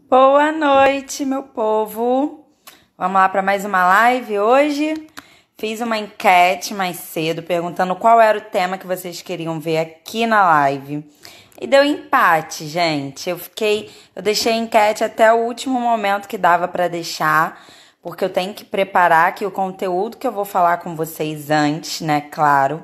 Boa noite, meu povo. Vamos lá para mais uma live hoje. Fiz uma enquete mais cedo perguntando qual era o tema que vocês queriam ver aqui na live. E deu empate, gente. Eu deixei a enquete até o último momento que dava para deixar, porque eu tenho que preparar aqui o conteúdo que eu vou falar com vocês antes, né, claro.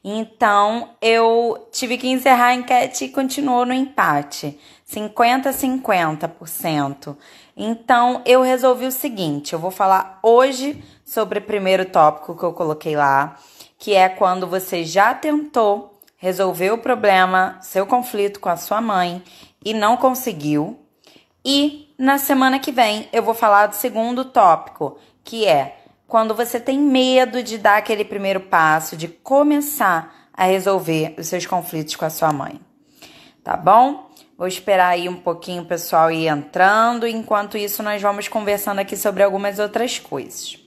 Então, eu tive que encerrar a enquete e continuou no empate. 50-50%. Então, eu resolvi o seguinte, eu vou falar hoje sobre o primeiro tópico que eu coloquei lá, que é quando você já tentou resolver o problema, seu conflito com a sua mãe e não conseguiu. E na semana que vem eu vou falar do segundo tópico, que é quando você tem medo de dar aquele primeiro passo, de começar a resolver os seus conflitos com a sua mãe. Tá bom? Vou esperar aí um pouquinho o pessoal ir entrando. Enquanto isso, nós vamos conversando aqui sobre algumas outras coisas.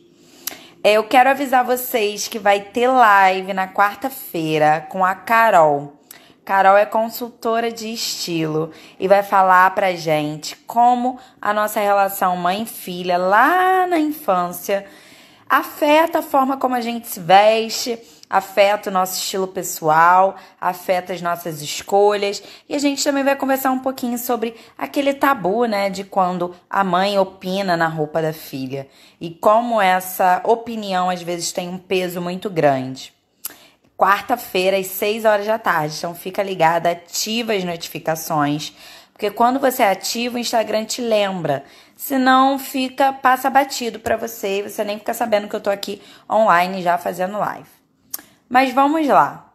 Eu quero avisar vocês que vai ter live na quarta-feira com a Carol. Carol é consultora de estilo e vai falar pra gente como a nossa relação mãe-filha lá na infância afeta a forma como a gente se veste, afeta o nosso estilo pessoal, afeta as nossas escolhas. E a gente também vai conversar um pouquinho sobre aquele tabu, né, de quando a mãe opina na roupa da filha. E como essa opinião, às vezes, tem um peso muito grande. Quarta-feira, às 6 horas da tarde. Então, fica ligada, ativa as notificações. Porque quando você ativa, o Instagram te lembra. Senão, passa batido pra você e você nem fica sabendo que eu tô aqui online já fazendo live. Mas vamos lá.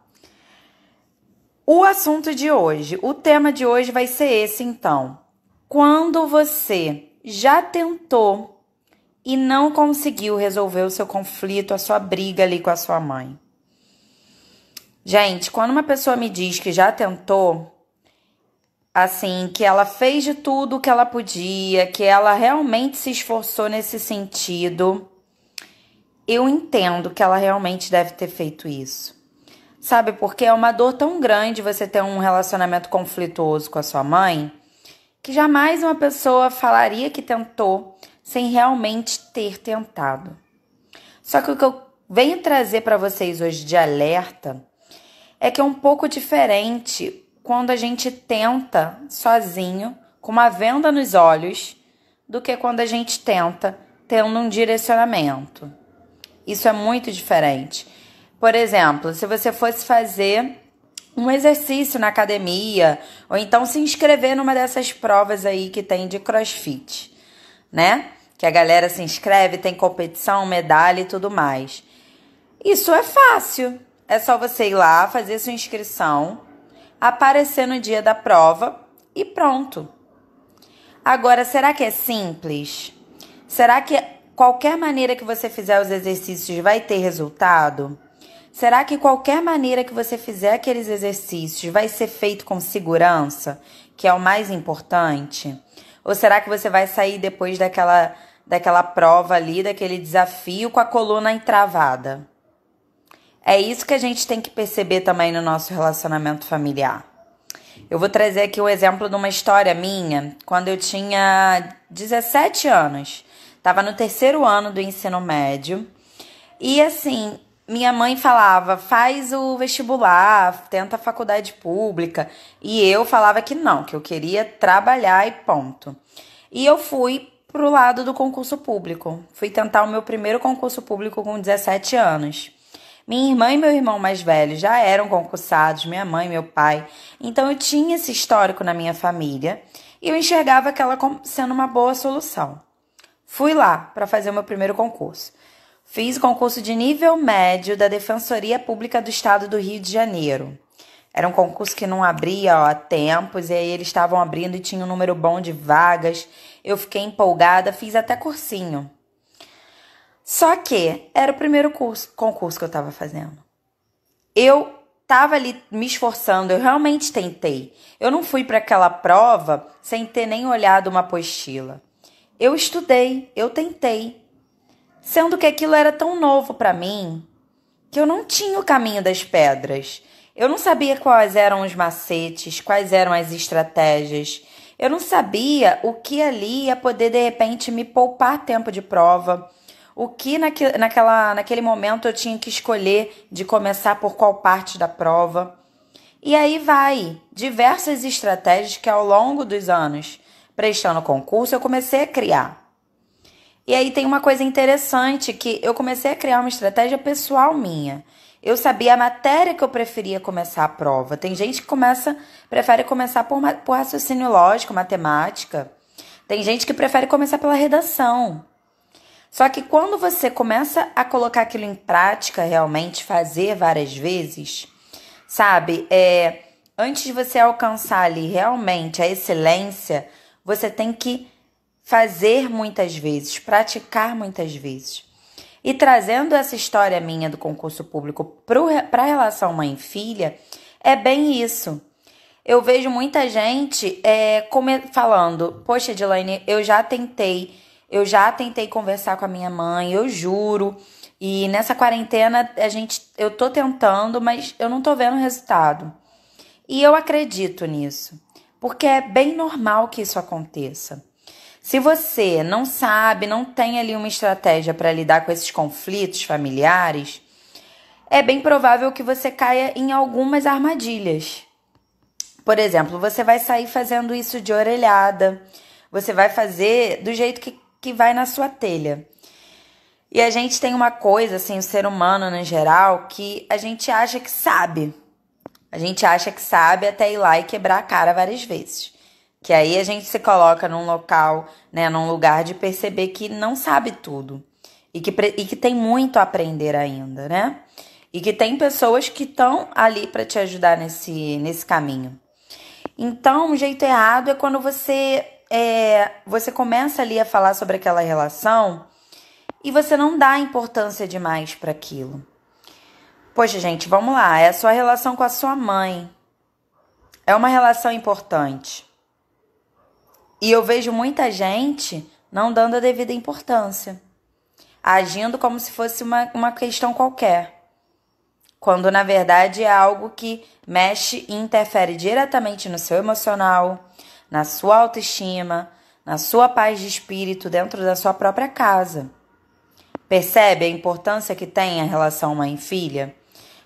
O assunto de hoje, o tema de hoje vai ser esse, então. Quando você já tentou e não conseguiu resolver o seu conflito, a sua briga ali com a sua mãe. Gente, quando uma pessoa me diz que já tentou, assim, que ela fez de tudo o que ela podia, que ela realmente se esforçou nesse sentido, eu entendo que ela realmente deve ter feito isso. Sabe, porque é uma dor tão grande você ter um relacionamento conflituoso com a sua mãe, que jamais uma pessoa falaria que tentou sem realmente ter tentado. Só que o que eu venho trazer para vocês hoje de alerta é que é um pouco diferente quando a gente tenta sozinho, com uma venda nos olhos, do que quando a gente tenta tendo um direcionamento. Isso é muito diferente. Por exemplo, se você fosse fazer um exercício na academia, ou então se inscrever numa dessas provas aí que tem de CrossFit, né? Que a galera se inscreve, tem competição, medalha e tudo mais. Isso é fácil. É só você ir lá, fazer sua inscrição, aparecer no dia da prova e pronto. Agora, será que é simples? Será que qualquer maneira que você fizer os exercícios vai ter resultado? Será que qualquer maneira que você fizer aqueles exercícios vai ser feito com segurança, que é o mais importante? Ou será que você vai sair depois daquela prova ali, daquele desafio com a coluna entravada? É isso que a gente tem que perceber também no nosso relacionamento familiar. Eu vou trazer aqui o exemplo de uma história minha, quando eu tinha 17 anos. Estava no 3º ano do ensino médio. E assim, minha mãe falava, faz o vestibular, tenta a faculdade pública. E eu falava que não, que eu queria trabalhar e ponto. E eu fui pro lado do concurso público. Fui tentar o meu primeiro concurso público com 17 anos. Minha irmã e meu irmão mais velho já eram concursados, minha mãe e meu pai. Então eu tinha esse histórico na minha família e eu enxergava aquela como sendo uma boa solução. Fui lá para fazer o meu primeiro concurso. Fiz o concurso de nível médio da Defensoria Pública do Estado do Rio de Janeiro. Era um concurso que não abria há tempos e aí eles estavam abrindo e tinha um número bom de vagas. Eu fiquei empolgada, fiz até cursinho. Só que era o primeiro concurso que eu estava fazendo. Eu estava ali me esforçando, eu realmente tentei. Eu não fui para aquela prova sem ter nem olhado uma apostila. Eu estudei, eu tentei. Sendo que aquilo era tão novo para mim que eu não tinha o caminho das pedras. Eu não sabia quais eram os macetes, quais eram as estratégias. Eu não sabia o que ali ia poder, de repente, me poupar tempo de prova. O que naquele momento eu tinha que escolher de começar por qual parte da prova. E aí vai, diversas estratégias que ao longo dos anos, prestando concurso, eu comecei a criar. E aí tem uma coisa interessante, que eu comecei a criar uma estratégia pessoal minha. Eu sabia a matéria que eu preferia começar a prova. Tem gente que prefere começar por raciocínio lógico, matemática. Tem gente que prefere começar pela redação. Só que quando você começa a colocar aquilo em prática, realmente fazer várias vezes, sabe? Antes de você alcançar ali realmente a excelência, você tem que fazer muitas vezes, praticar muitas vezes. E trazendo essa história minha do concurso público para a relação mãe e filha, é bem isso. Eu vejo muita gente falando, poxa, Edilane, eu já tentei conversar com a minha mãe, eu juro. E nessa quarentena eu tô tentando, mas eu não tô vendo resultado. E eu acredito nisso, porque é bem normal que isso aconteça. Se você não sabe, não tem ali uma estratégia para lidar com esses conflitos familiares, é bem provável que você caia em algumas armadilhas. Por exemplo, você vai sair fazendo isso de orelhada, você vai fazer do jeito que vai na sua telha. E a gente tem uma coisa, assim, o ser humano no geral, que a gente acha que sabe. A gente acha que sabe até ir lá e quebrar a cara várias vezes. Que aí a gente se coloca num local, né, num lugar de perceber que não sabe tudo. E que tem muito a aprender ainda, né? E que tem pessoas que estão ali para te ajudar nesse caminho. Então, o jeito errado é quando você começa ali a falar sobre aquela relação e você não dá importância demais para aquilo. Poxa, gente, vamos lá. É a sua relação com a sua mãe. É uma relação importante. E eu vejo muita gente não dando a devida importância, agindo como se fosse uma questão qualquer, quando na verdade é algo que mexe e interfere diretamente no seu emocional, na sua autoestima, na sua paz de espírito dentro da sua própria casa. Percebe a importância que tem a relação mãe e filha?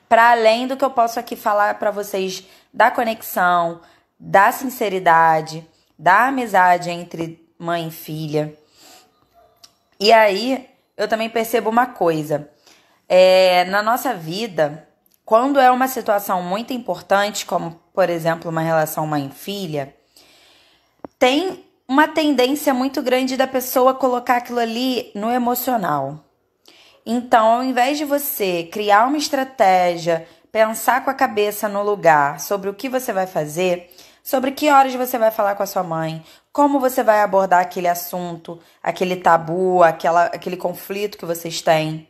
Para além do que eu posso aqui falar para vocês da conexão, da sinceridade, da amizade entre mãe e filha. E aí, eu também percebo uma coisa. Na nossa vida, quando é uma situação muito importante, como, por exemplo, uma relação mãe e filha, tem uma tendência muito grande da pessoa colocar aquilo ali no emocional. Então, ao invés de você criar uma estratégia, pensar com a cabeça no lugar sobre o que você vai fazer, sobre que horas você vai falar com a sua mãe, como você vai abordar aquele assunto, aquele tabu, aquele conflito que vocês têm,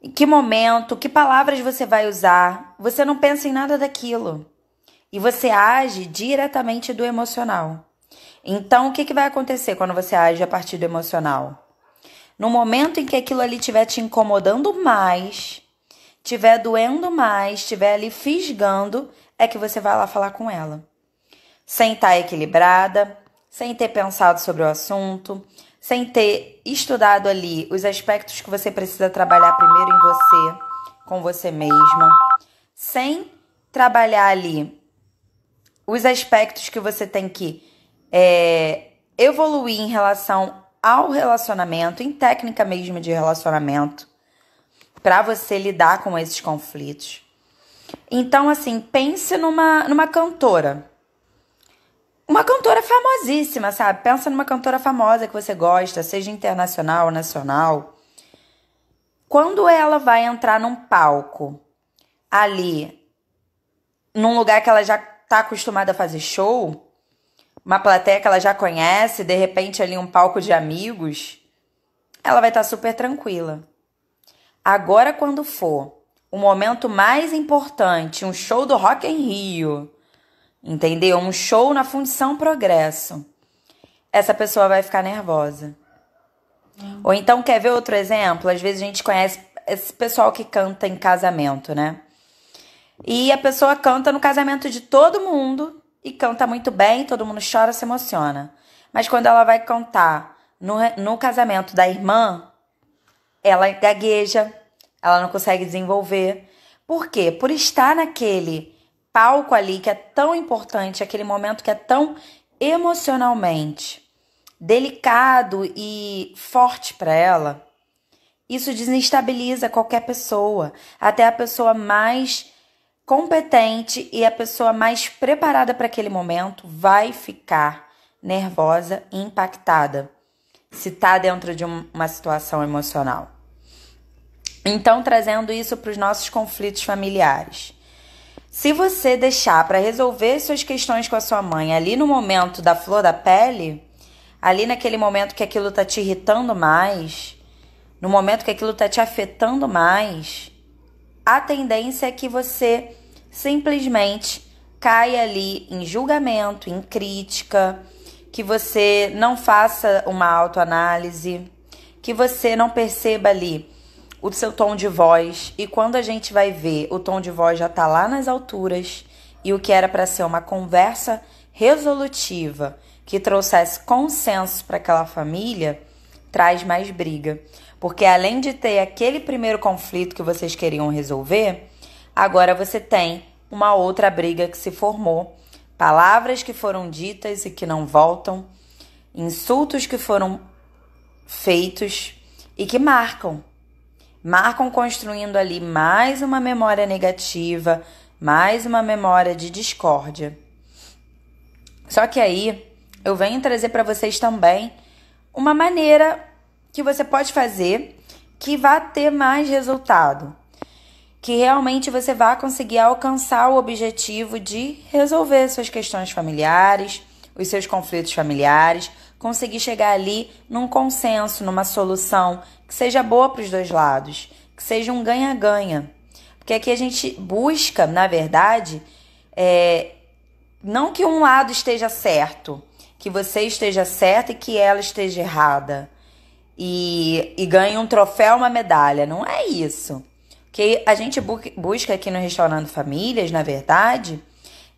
em que momento, que palavras você vai usar, você não pensa em nada daquilo. E você age diretamente do emocional. Então, o que vai acontecer quando você age a partir do emocional? No momento em que aquilo ali estiver te incomodando mais, estiver doendo mais, estiver ali fisgando, é que você vai lá falar com ela. Sem estar equilibrada, sem ter pensado sobre o assunto, sem ter estudado ali os aspectos que você precisa trabalhar primeiro em você, com você mesma, sem trabalhar ali os aspectos que você tem que evoluir em relação ao relacionamento, em técnica mesmo de relacionamento, para você lidar com esses conflitos. Então, assim, pense numa cantora. Uma cantora famosíssima, sabe? Pensa numa cantora famosa que você gosta, seja internacional ou nacional. Quando ela vai entrar num palco, ali, num lugar que ela já está acostumada a fazer show, uma plateia que ela já conhece, de repente ali um palco de amigos, ela vai estar super tranquila. Agora, quando for o momento mais importante, um show do Rock em Rio, entendeu? Um show na Fundição Progresso, essa pessoa vai ficar nervosa. Ou então, quer ver outro exemplo? Às vezes a gente conhece esse pessoal que canta em casamento, né? E a pessoa canta no casamento de todo mundo e canta muito bem, todo mundo chora, se emociona. Mas quando ela vai cantar no casamento da irmã, ela gagueja, ela não consegue desenvolver. Por quê? Por estar naquele palco ali que é tão importante, aquele momento que é tão emocionalmente delicado e forte para ela, isso desestabiliza qualquer pessoa, até a pessoa mais competente e a pessoa mais preparada para aquele momento vai ficar nervosa e impactada se está dentro de uma situação emocional. Então, trazendo isso para os nossos conflitos familiares. Se você deixar para resolver suas questões com a sua mãe ali no momento da flor da pele, ali naquele momento que aquilo está te irritando mais, no momento que aquilo está te afetando mais, a tendência é que você simplesmente caia ali em julgamento, em crítica, que você não faça uma autoanálise, que você não perceba ali o seu tom de voz, e quando a gente vai ver, o tom de voz já tá lá nas alturas, e o que era para ser uma conversa resolutiva que trouxesse consenso para aquela família, traz mais briga. Porque além de ter aquele primeiro conflito que vocês queriam resolver, agora você tem uma outra briga que se formou, palavras que foram ditas e que não voltam, insultos que foram feitos e que marcam construindo ali mais uma memória negativa, mais uma memória de discórdia. Só que aí eu venho trazer para vocês também uma maneira que você pode fazer que vá ter mais resultado, que realmente você vá conseguir alcançar o objetivo de resolver suas questões familiares, os seus conflitos familiares, conseguir chegar ali num consenso, numa solução que seja boa para os dois lados, que seja um ganha-ganha. Porque aqui a gente busca, na verdade, não que um lado esteja certo, que você esteja certa e que ela esteja errada, e ganhe um troféu, uma medalha. Não é isso. O que a gente busca aqui no Restaurando Famílias, na verdade,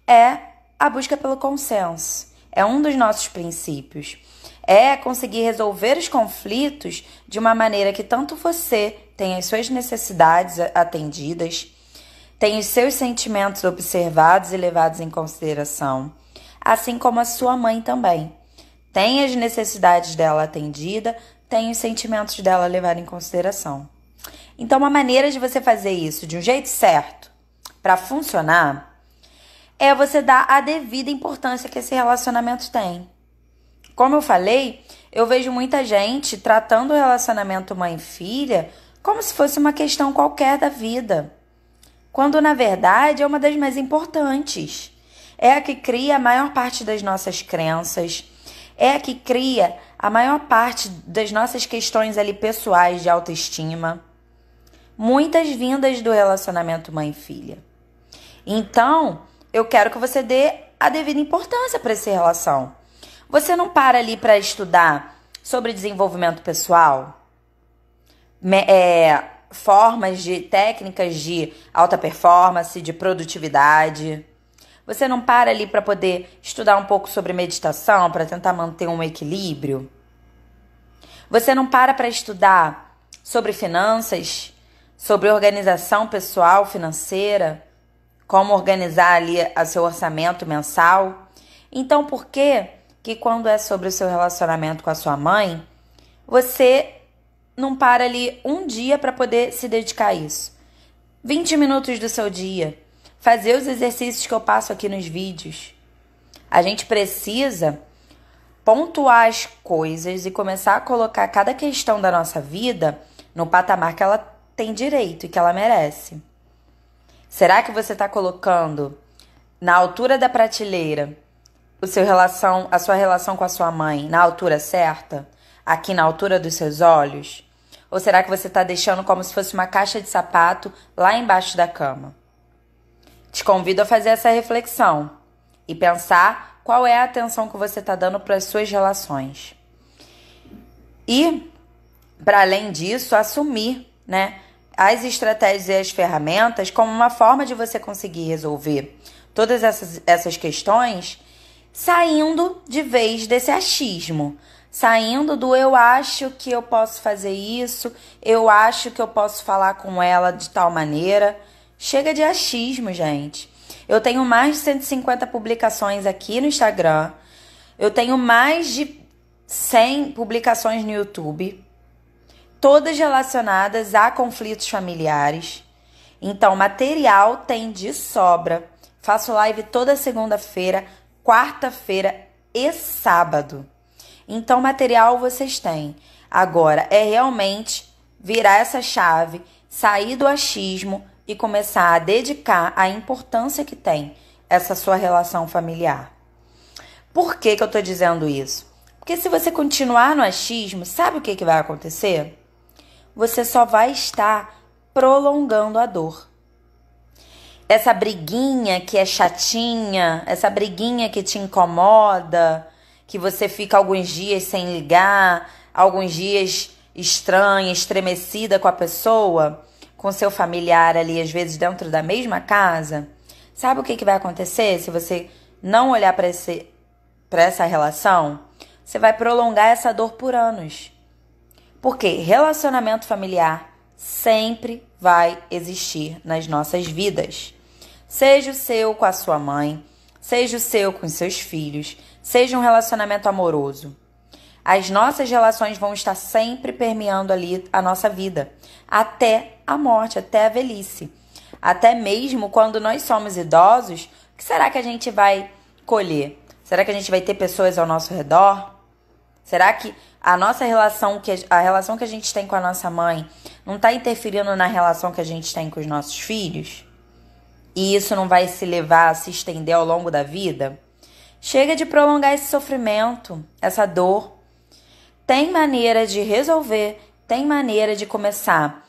é a busca pelo consenso. É um dos nossos princípios. É conseguir resolver os conflitos de uma maneira que tanto você tenha as suas necessidades atendidas, tenha os seus sentimentos observados e levados em consideração, assim como a sua mãe também. Tenha as necessidades dela atendida, tenha os sentimentos dela levados em consideração. Então, uma maneira de você fazer isso de um jeito certo, para funcionar, é você dar a devida importância que esse relacionamento tem. Como eu falei, eu vejo muita gente tratando o relacionamento mãe-filha como se fosse uma questão qualquer da vida, quando na verdade é uma das mais importantes. É a que cria a maior parte das nossas crenças, é a que cria a maior parte das nossas questões ali pessoais de autoestima, muitas vindas do relacionamento mãe-filha. Então, eu quero que você dê a devida importância para essa relação. Você não para ali para estudar sobre desenvolvimento pessoal, formas de técnicas de alta performance, de produtividade. Você não para ali para poder estudar um pouco sobre meditação, para tentar manter um equilíbrio. Você não para estudar sobre finanças, sobre organização pessoal, financeira, como organizar ali o seu orçamento mensal. Então, por que quando é sobre o seu relacionamento com a sua mãe, você não para ali um dia para poder se dedicar a isso? 20 minutos do seu dia. Fazer os exercícios que eu passo aqui nos vídeos. A gente precisa pontuar as coisas e começar a colocar cada questão da nossa vida no patamar que ela tem direito e que ela merece. Será que você está colocando na altura da prateleira a sua relação com a sua mãe na altura certa? Aqui na altura dos seus olhos? Ou será que você está deixando como se fosse uma caixa de sapato lá embaixo da cama? Te convido a fazer essa reflexão e pensar qual é a atenção que você está dando para as suas relações. E, para além disso, assumir, as estratégias e as ferramentas como uma forma de você conseguir resolver todas essas questões, saindo de vez desse achismo. Saindo do eu acho que eu posso fazer isso, eu acho que eu posso falar com ela de tal maneira. Chega de achismo, gente. Eu tenho mais de 150 publicações aqui no Instagram. Eu tenho mais de 100 publicações no YouTube, todas relacionadas a conflitos familiares. Então, material tem de sobra. Faço live toda segunda-feira, quarta-feira e sábado. Então, material vocês têm. Agora, é realmente virar essa chave, sair do achismo e começar a dedicar a importância que tem essa sua relação familiar. Por que eu tô dizendo isso? Porque se você continuar no achismo, sabe o que vai acontecer? Você só vai estar prolongando a dor. Essa briguinha que é chatinha, essa briguinha que te incomoda, que você fica alguns dias sem ligar, alguns dias estranha, estremecida com a pessoa, com seu familiar ali, às vezes dentro da mesma casa. Sabe o que vai acontecer se você não olhar para essa relação? Você vai prolongar essa dor por anos. Porque relacionamento familiar sempre vai existir nas nossas vidas. Seja o seu com a sua mãe, seja o seu com os seus filhos, seja um relacionamento amoroso. As nossas relações vão estar sempre permeando ali a nossa vida, até a morte, até a velhice. Até mesmo quando nós somos idosos, o que será que a gente vai colher? Será que a gente vai ter pessoas ao nosso redor? Será que a nossa relação, a relação que a gente tem com a nossa mãe, não está interferindo na relação que a gente tem com os nossos filhos? E isso não vai se levar a se estender ao longo da vida? Chega de prolongar esse sofrimento, essa dor. Tem maneira de resolver, tem maneira de começar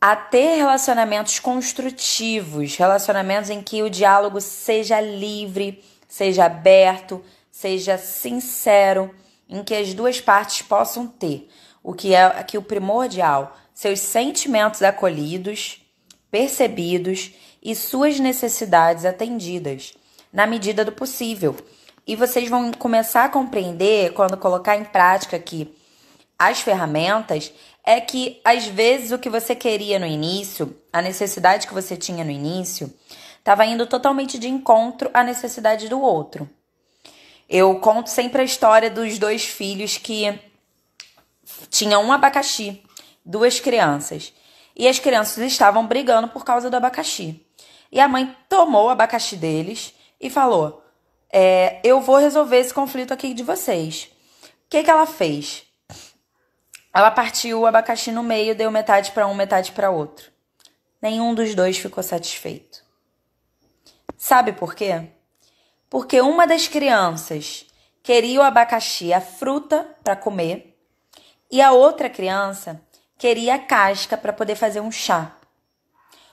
a ter relacionamentos construtivos, relacionamentos em que o diálogo seja livre, seja aberto, seja sincero, em que as duas partes possam ter o que é aqui o primordial, seus sentimentos acolhidos, percebidos e suas necessidades atendidas, na medida do possível. E vocês vão começar a compreender, quando colocar em prática aqui as ferramentas, é que às vezes o que você queria no início, a necessidade que você tinha no início, estava indo totalmente de encontro à necessidade do outro. Eu conto sempre a história dos dois filhos que tinham um abacaxi, duas crianças. E as crianças estavam brigando por causa do abacaxi. E a mãe tomou o abacaxi deles e falou: eu vou resolver esse conflito aqui de vocês. O que ela fez? Ela partiu o abacaxi no meio, deu metade para um, metade para outro. Nenhum dos dois ficou satisfeito. Sabe por quê? Porque uma das crianças queria o abacaxi, a fruta, para comer, e a outra criança queria a casca para poder fazer um chá.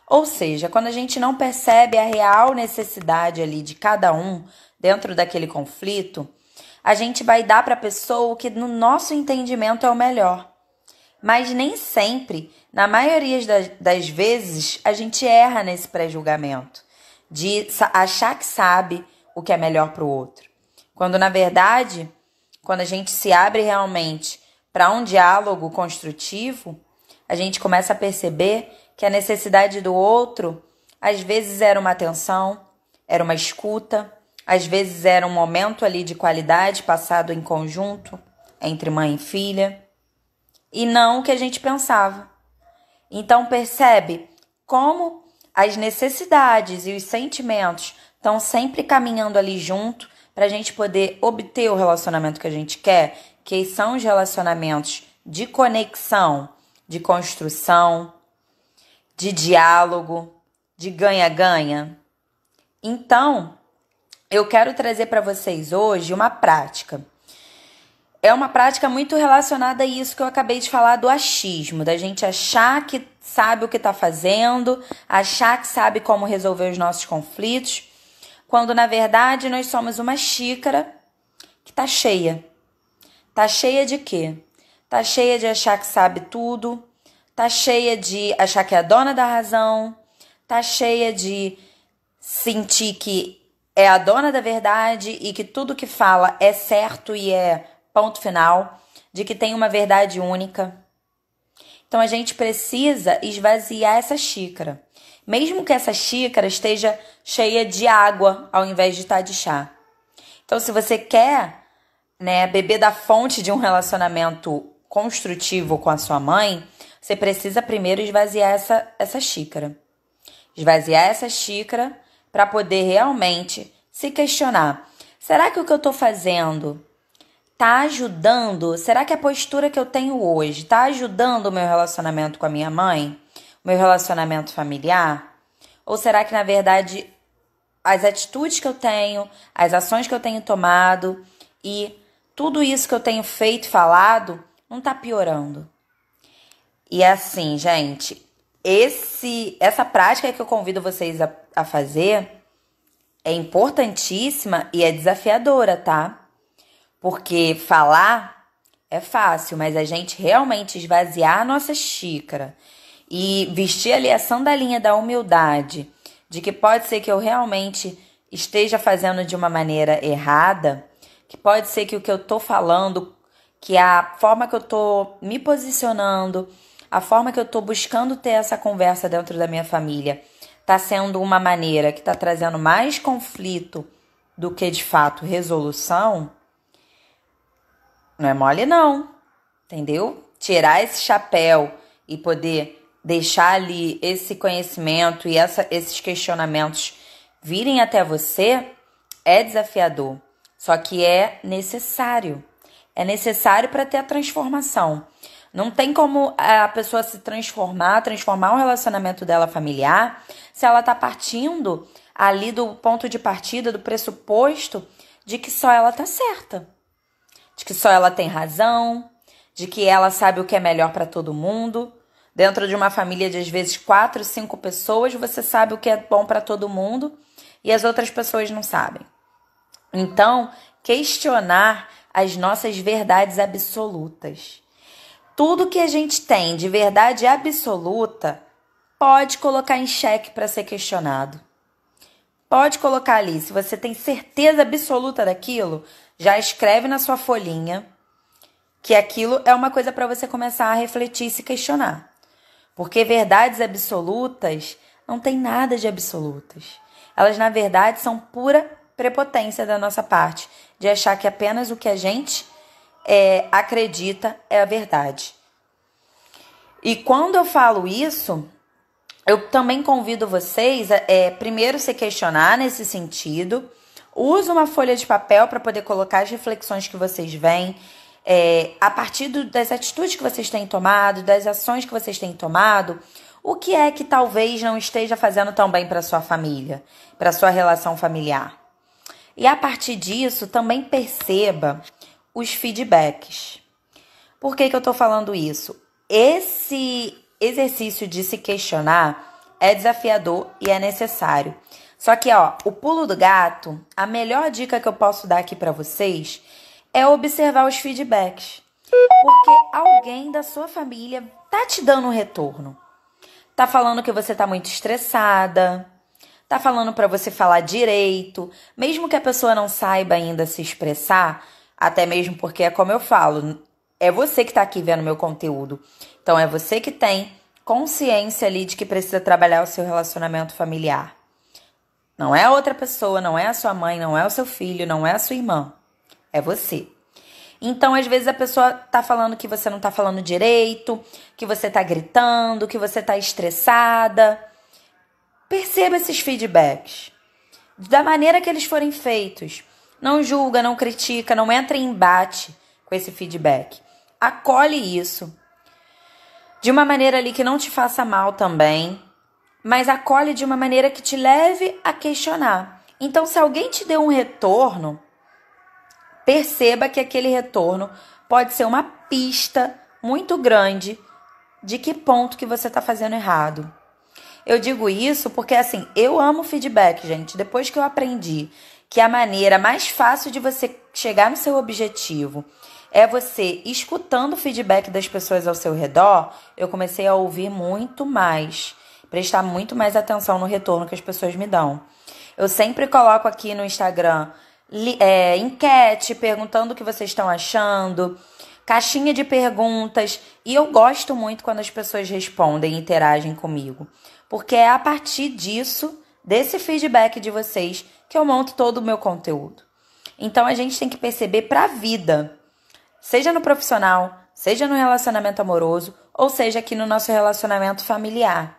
Ou seja, quando a gente não percebe a real necessidade ali de cada um dentro daquele conflito, a gente vai dar para a pessoa o que no nosso entendimento é o melhor. Mas nem sempre, na maioria das vezes, a gente erra nesse pré-julgamento, de achar que sabe o que é melhor para o outro. Quando, na verdade, quando a gente se abre realmente para um diálogo construtivo, a gente começa a perceber que a necessidade do outro, às vezes era uma atenção, era uma escuta, às vezes era um momento ali de qualidade passado em conjunto, entre mãe e filha, e não o que a gente pensava. Então percebe como as necessidades e os sentimentos estão sempre caminhando ali junto para a gente poder obter o relacionamento que a gente quer, que são os relacionamentos de conexão, de construção, de diálogo, de ganha-ganha. Então, eu quero trazer para vocês hoje uma prática. É uma prática muito relacionada a isso que eu acabei de falar do achismo, da gente achar que sabe o que está fazendo, achar que sabe como resolver os nossos conflitos, quando na verdade nós somos uma xícara que está cheia. Está cheia de quê? Está cheia de achar que sabe tudo, está cheia de achar que é a dona da razão, está cheia de sentir que é a dona da verdade e que tudo que fala é certo e é ponto final, de que tem uma verdade única. Então a gente precisa esvaziar essa xícara, mesmo que essa xícara esteja cheia de água ao invés de estar de chá. Então se você quer, beber da fonte de um relacionamento construtivo com a sua mãe, você precisa primeiro esvaziar essa xícara. Esvaziar essa xícara para poder realmente se questionar. Será que o que eu estou fazendo está ajudando? Será que a postura que eu tenho hoje está ajudando o meu relacionamento com a minha mãe? O meu relacionamento familiar? Ou será que, na verdade, as atitudes que eu tenho, as ações que eu tenho tomado e tudo isso que eu tenho feito e falado não está piorando? E assim, gente, essa prática que eu convido vocês a fazer é importantíssima e é desafiadora, tá? Porque falar é fácil, mas a gente realmente esvaziar a nossa xícara e vestir ali a sandalinha da humildade, de que pode ser que eu realmente esteja fazendo de uma maneira errada, que pode ser que o que eu tô falando, que a forma que eu tô me posicionando, a forma que eu tô buscando ter essa conversa dentro da minha família, tá sendo uma maneira que tá trazendo mais conflito do que, de fato, resolução. Não é mole não, entendeu? Tirar esse chapéu e poder deixar ali esse conhecimento e esses questionamentos virem até você é desafiador. Só que é necessário. É necessário para ter a transformação. Não tem como a pessoa se transformar o relacionamento dela familiar, se ela tá partindo ali do ponto de partida, do pressuposto de que só ela tá certa. De que só ela tem razão, de que ela sabe o que é melhor para todo mundo. Dentro de uma família de, às vezes, 4, 5 pessoas, você sabe o que é bom para todo mundo e as outras pessoas não sabem. Então, questionar as nossas verdades absolutas. Tudo que a gente tem de verdade absoluta pode colocar em xeque para ser questionado. Pode colocar ali, se você tem certeza absoluta daquilo, já escreve na sua folhinha que aquilo é uma coisa para você começar a refletir e se questionar. Porque verdades absolutas não tem nada de absolutas. Elas, na verdade, são pura prepotência da nossa parte, de achar que apenas o que a gente acredita é a verdade. E quando eu falo isso, eu também convido vocês a primeiro se questionar nesse sentido. Use uma folha de papel para poder colocar as reflexões que vocês veem, a partir das atitudes que vocês têm tomado, das ações que vocês têm tomado, o que é que talvez não esteja fazendo tão bem para sua família, para sua relação familiar. E a partir disso, também perceba os feedbacks. Por que eu estou falando isso? Esse exercício de se questionar é desafiador e é necessário. Só que, o pulo do gato, a melhor dica que eu posso dar aqui para vocês é observar os feedbacks. Porque alguém da sua família tá te dando um retorno. Tá falando que você tá muito estressada, tá falando para você falar direito, mesmo que a pessoa não saiba ainda se expressar, até mesmo porque é como eu falo, é você que tá aqui vendo meu conteúdo. Então é você que tem consciência ali de que precisa trabalhar o seu relacionamento familiar. Não é a outra pessoa, não é a sua mãe, não é o seu filho, não é a sua irmã. É você. Então, às vezes, a pessoa tá falando que você não tá falando direito, que você tá gritando, que você tá estressada. Perceba esses feedbacks. Da maneira que eles forem feitos. Não julga, não critica, não entra em embate com esse feedback. Acolhe isso. De uma maneira ali que não te faça mal também, mas acolhe de uma maneira que te leve a questionar. Então, se alguém te deu um retorno, perceba que aquele retorno pode ser uma pista muito grande de que ponto que você está fazendo errado. Eu digo isso porque, assim, eu amo feedback, gente. Depois que eu aprendi que a maneira mais fácil de você chegar no seu objetivo é você escutando o feedback das pessoas ao seu redor, eu comecei a ouvir muito mais, prestar muito mais atenção no retorno que as pessoas me dão. Eu sempre coloco aqui no Instagram enquete, perguntando o que vocês estão achando, caixinha de perguntas. E eu gosto muito quando as pessoas respondem e interagem comigo, porque é a partir disso, desse feedback de vocês, que eu monto todo o meu conteúdo. Então a gente tem que perceber para a vida, seja no profissional, seja no relacionamento amoroso, ou seja aqui no nosso relacionamento familiar.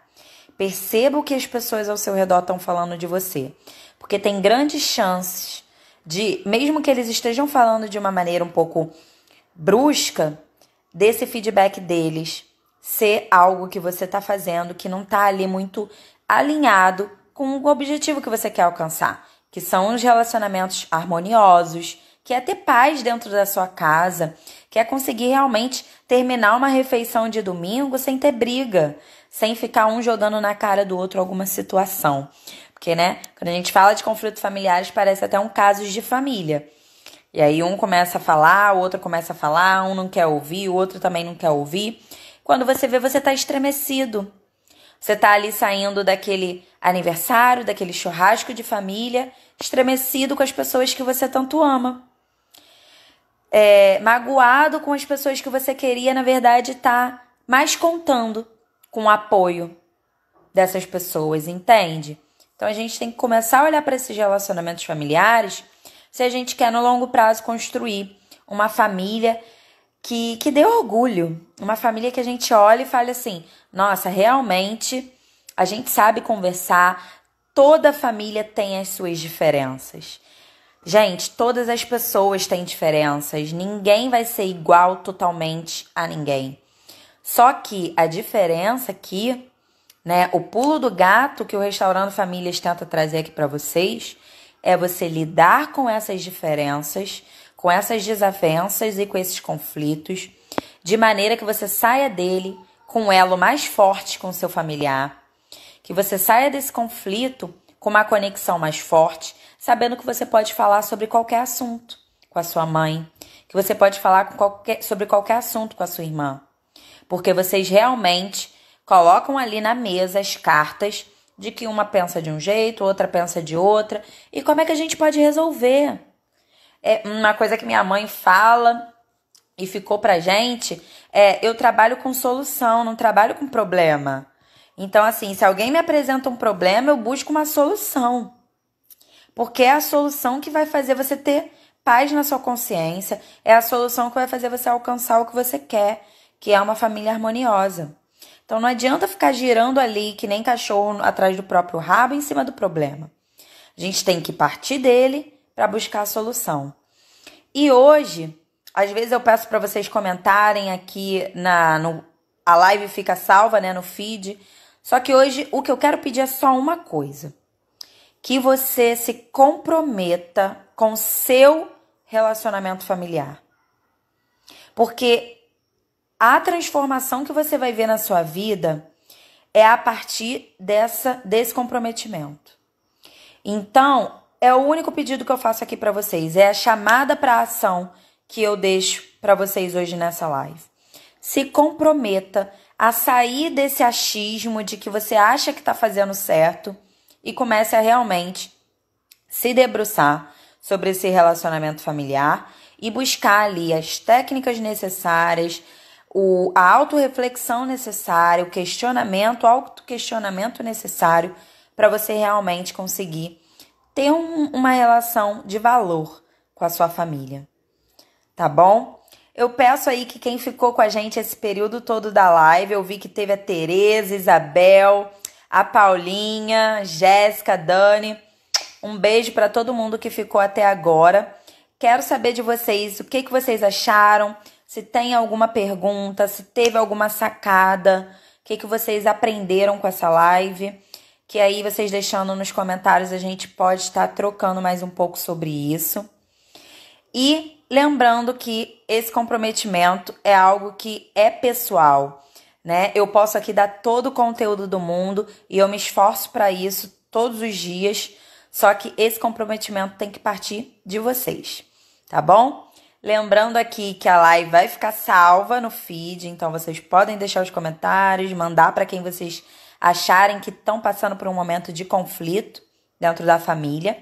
Perceba o que as pessoas ao seu redor estão falando de você, porque tem grandes chances de, mesmo que eles estejam falando de uma maneira um pouco brusca, desse feedback deles ser algo que você está fazendo que não está ali muito alinhado com o objetivo que você quer alcançar, que são os relacionamentos harmoniosos, que é ter paz dentro da sua casa, que é conseguir realmente terminar uma refeição de domingo sem ter briga, sem ficar um jogando na cara do outro alguma situação. Porque, né, quando a gente fala de conflitos familiares, parece até um caso de família. E aí um começa a falar, o outro começa a falar, um não quer ouvir, o outro também não quer ouvir. Quando você vê, você tá estremecido. Você tá ali saindo daquele aniversário, daquele churrasco de família, estremecido com as pessoas que você tanto ama. Magoado com as pessoas que você queria, na verdade, tá mais contando com o apoio dessas pessoas, entende? Então a gente tem que começar a olhar para esses relacionamentos familiares se a gente quer no longo prazo construir uma família que dê orgulho, uma família que a gente olhe e fale assim, nossa, realmente a gente sabe conversar, toda família tem as suas diferenças. Gente, todas as pessoas têm diferenças, ninguém vai ser igual totalmente a ninguém. Só que a diferença aqui, né, o pulo do gato que o Restaurando Famílias tenta trazer aqui para vocês é você lidar com essas diferenças, com essas desavenças e com esses conflitos, de maneira que você saia dele com um elo mais forte com o seu familiar, que você saia desse conflito com uma conexão mais forte, sabendo que você pode falar sobre qualquer assunto com a sua mãe, que você pode falar sobre qualquer assunto com a sua irmã, porque vocês realmente colocam ali na mesa as cartas de que uma pensa de um jeito, outra pensa de outra. E como é que a gente pode resolver? É uma coisa que minha mãe fala e ficou pra gente, eu trabalho com solução, não trabalho com problema. Então, assim, se alguém me apresenta um problema, eu busco uma solução. Porque é a solução que vai fazer você ter paz na sua consciência, é a solução que vai fazer você alcançar o que você quer, que é uma família harmoniosa. Então não adianta ficar girando ali que nem cachorro atrás do próprio rabo em cima do problema. A gente tem que partir dele para buscar a solução. E hoje, às vezes eu peço para vocês comentarem aqui a live fica salva, né, no feed. Só que hoje o que eu quero pedir é só uma coisa. Que você se comprometa com o seu relacionamento familiar. Porque a transformação que você vai ver na sua vida é a partir desse comprometimento. Então, é o único pedido que eu faço aqui para vocês. É a chamada para a ação que eu deixo para vocês hoje nessa live. Se comprometa a sair desse achismo de que você acha que está fazendo certo e comece a realmente se debruçar sobre esse relacionamento familiar e buscar ali as técnicas necessárias, a autorreflexão necessária, o autoquestionamento necessário para você realmente conseguir ter uma relação de valor com a sua família. Tá bom? Eu peço aí que quem ficou com a gente esse período todo da live, eu vi que teve a Tereza, Isabel, a Paulinha, Jéssica, Dani. Um beijo para todo mundo que ficou até agora. Quero saber de vocês o que vocês acharam, se tem alguma pergunta, se teve alguma sacada, o que vocês aprenderam com essa live, que aí vocês deixando nos comentários a gente pode estar trocando mais um pouco sobre isso. E lembrando que esse comprometimento é algo que é pessoal, né? Eu posso aqui dar todo o conteúdo do mundo e eu me esforço para isso todos os dias, só que esse comprometimento tem que partir de vocês, tá bom? Lembrando aqui que a live vai ficar salva no feed, então vocês podem deixar os comentários, mandar para quem vocês acharem que estão passando por um momento de conflito, dentro da família.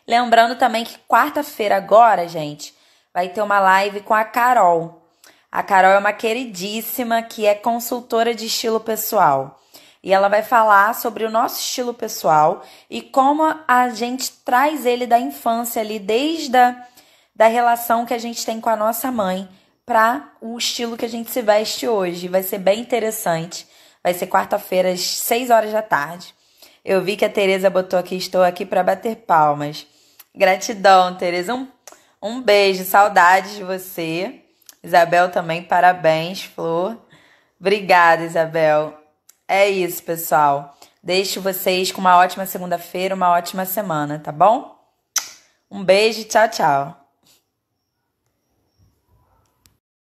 Lembrando também que quarta-feira agora, gente, vai ter uma live com a Carol. A Carol é uma queridíssima que é consultora de estilo pessoal. E ela vai falar sobre o nosso estilo pessoal e como a gente traz ele da infância ali, desde da relação que a gente tem com a nossa mãe, para o estilo que a gente se veste hoje. Vai ser bem interessante. Vai ser quarta-feira, às 6 horas da tarde. Eu vi que a Tereza botou aqui, estou aqui para bater palmas. Gratidão, Tereza. Um beijo, saudades de você. Isabel também, parabéns, Flor. Obrigada, Isabel. É isso, pessoal. Deixo vocês com uma ótima segunda-feira, uma ótima semana, tá bom? Um beijo, tchau, tchau.